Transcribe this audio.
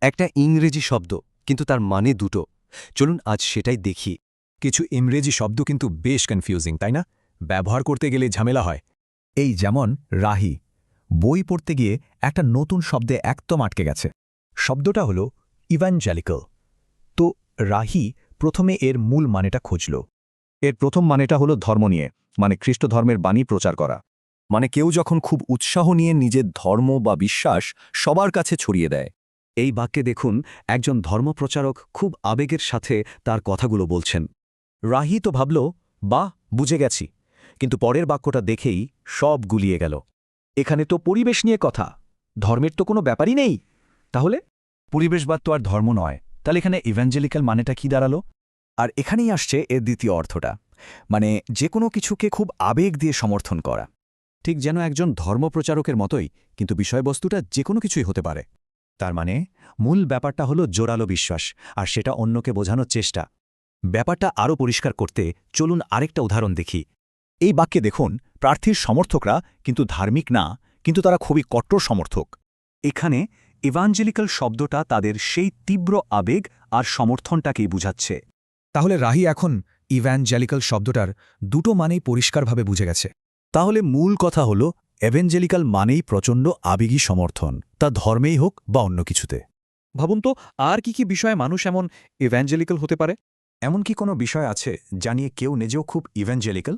একটা ইংরেজি শব্দ, কিন্তু তার মানে দুটো। চলুন আজ সেটাই দেখি। কিছু ইংরেজি শব্দ কিন্তু বেশ কনফিউজিং, তাই না? ব্যবহার করতে গেলে ঝামেলা হয়। এই যেমন রাহি। বই পড়তে গিয়ে একটা নতুন শব্দে একদম আটকে গেছে। শব্দটা হলো ইভাঞ্জেলিক্যাল। তো রাহি প্রথমে এর মূল মানেটা খুঁজল। এর প্রথম মানেটা হলো ধর্ম নিয়ে, মানে খ্রিস্ট ধর্মের বাণী প্রচার করা। মানে কেউ যখন খুব উৎসাহ নিয়ে নিজের ধর্ম বা বিশ্বাস সবার কাছে ছড়িয়ে দেয়। এই বাক্যে দেখুন, একজন ধর্মপ্রচারক খুব আবেগের সাথে তার কথাগুলো বলছেন। রাহি তো ভাবল, বাহ, বুঝে গেছি, কিন্তু পরের বাক্যটা দেখেই সব গুলিয়ে গেল। এখানে তো পরিবেশ নিয়ে কথা, ধর্মের তো কোনো ব্যাপারই নেই। তাহলে পরিবেশবাদ তো আর ধর্ম নয়, তাহলে এখানে ইভ্যাঞ্জেলিক্যাল মানেটা কি দাঁড়ালো? আর এখানেই আসছে এর দ্বিতীয় অর্থটা, মানে যে কোনো কিছুকে খুব আবেগ দিয়ে সমর্থন করা। ঠিক যেন একজন ধর্মপ্রচারকের মতোই, কিন্তু বিষয়বস্তুটা যে কোনো কিছুই হতে পারে। তার মানে মূল ব্যাপারটা হলো জোরালো বিশ্বাস, আর সেটা অন্যকে বোঝানোর চেষ্টা। ব্যাপারটা আরও পরিষ্কার করতে চলুন আরেকটা উদাহরণ দেখি। এই বাক্যে দেখুন, প্রার্থীর সমর্থকরা কিন্তু ধার্মিক না, কিন্তু তারা খুবই কট্টর সমর্থক। এখানে ইভাঞ্জেলিক্যাল শব্দটা তাদের সেই তীব্র আবেগ আর সমর্থনটাকেই বুঝাচ্ছে। তাহলে রাহি এখন ইভ্যাঞ্জেলিক্যাল শব্দটার দুটো মানেই পরিষ্কারভাবে বুঝে গেছে। তাহলে মূল কথা হলো এভেঞ্জেলিক্যাল মানেই প্রচণ্ড আবেগী সমর্থন, তা ধর্মেই হোক বা অন্য কিছুতে। ভাবুন তো, আর কি কি বিষয়ে মানুষ এমন ইভ্যাঞ্জেলিক্যাল হতে পারে? এমন কি কোনো বিষয় আছে যা নিয়ে কেউ নিজেও খুব ইভেঞ্জেলিক্যাল?